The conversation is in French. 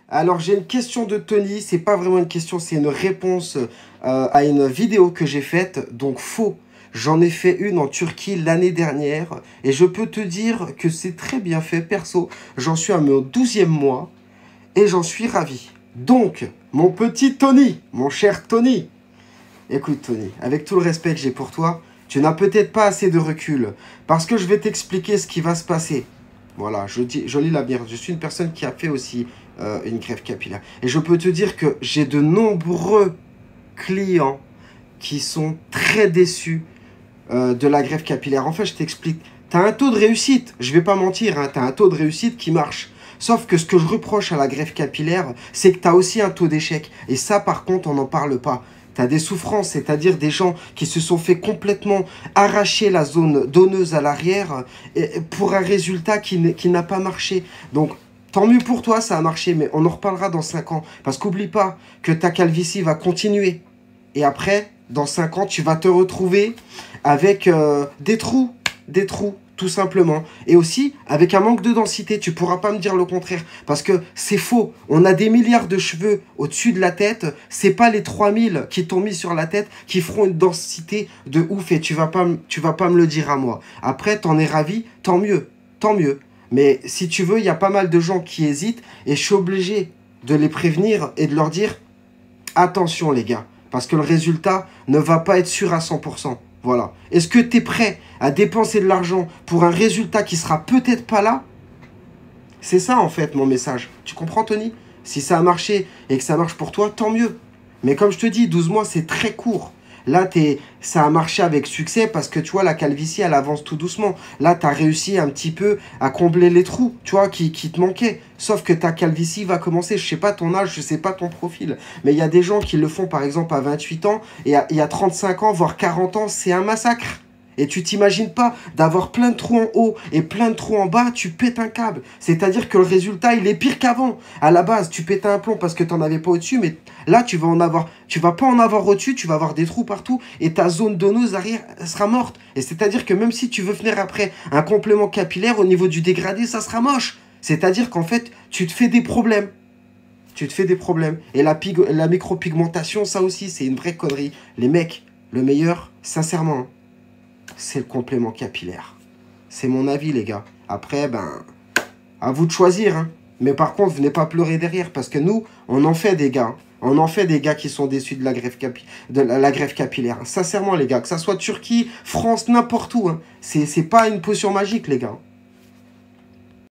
Alors, j'ai une question de Tony. C'est pas vraiment une question, c'est une réponse à une vidéo que j'ai faite. Donc, faux. J'en ai fait une en Turquie l'année dernière. Et je peux te dire que c'est très bien fait, perso. J'en suis à mon 12e mois. Et j'en suis ravi. Donc, mon petit Tony, mon cher Tony. Écoute, Tony, avec tout le respect que j'ai pour toi, tu n'as peut-être pas assez de recul. Parce que je vais t'expliquer ce qui va se passer. Voilà, je lis la bière. Je suis une personne qui a fait aussi une greffe capillaire. Et je peux te dire que j'ai de nombreux clients qui sont très déçus de la greffe capillaire. En fait, je t'explique. Tu as un taux de réussite, je vais pas mentir, hein, tu as un taux de réussite qui marche. Sauf que ce que je reproche à la greffe capillaire, c'est que tu as aussi un taux d'échec. Et ça, par contre, on n'en parle pas. Tu as des souffrances, c'est-à-dire des gens qui se sont fait complètement arracher la zone donneuse à l'arrière pour un résultat qui n'a pas marché. Donc, tant mieux pour toi, ça a marché, mais on en reparlera dans 5 ans. Parce qu'oublie pas que ta calvitie va continuer. Et après, dans 5 ans, tu vas te retrouver avec des trous, tout simplement. Et aussi, avec un manque de densité, tu pourras pas me dire le contraire. Parce que c'est faux. On a des milliards de cheveux au-dessus de la tête. C'est pas les 3000 qui t'ont mis sur la tête qui feront une densité de ouf. Et tu vas pas me le dire à moi. Après, t'en es ravi, tant mieux. Tant mieux. Mais si tu veux, il y a pas mal de gens qui hésitent. Et je suis obligé de les prévenir et de leur dire attention les gars. Parce que le résultat ne va pas être sûr à 100%. Voilà. Est-ce que tu es prêt à dépenser de l'argent pour un résultat qui sera peut-être pas là? C'est ça en fait mon message. Tu comprends Tony? Si ça a marché et que ça marche pour toi, tant mieux. Mais comme je te dis, 12 mois c'est très court. Là, ça a marché avec succès parce que tu vois, la calvitie, elle avance tout doucement. Là, tu as réussi un petit peu à combler les trous, tu vois, qui te manquaient. Sauf que ta calvitie va commencer. Je sais pas ton âge, je sais pas ton profil. Mais il y a des gens qui le font, par exemple, à 28 ans. Et il y a 35 ans, voire 40 ans, c'est un massacre. Et tu t'imagines pas d'avoir plein de trous en haut et plein de trous en bas, tu pètes un câble. C'est-à-dire que le résultat, il est pire qu'avant. À la base, tu pétais un plomb parce que tu n'en avais pas au-dessus, mais là, tu vas pas en avoir au-dessus, tu vas avoir des trous partout et ta zone donneuse arrière sera morte. Et c'est-à-dire que même si tu veux venir après un complément capillaire, au niveau du dégradé, ça sera moche. C'est-à-dire qu'en fait, tu te fais des problèmes. Tu te fais des problèmes. Et la micropigmentation, ça aussi, c'est une vraie connerie. Les mecs, le meilleur, sincèrement, c'est le complément capillaire. C'est mon avis, les gars. Après, ben, à vous de choisir. Hein. Mais par contre, venez pas pleurer derrière. Parce que nous, on en fait des gars. On en fait des gars qui sont déçus de la greffe, capillaire. Sincèrement, les gars. Que ça soit Turquie, France, n'importe où. Hein. C'est pas une potion magique, les gars.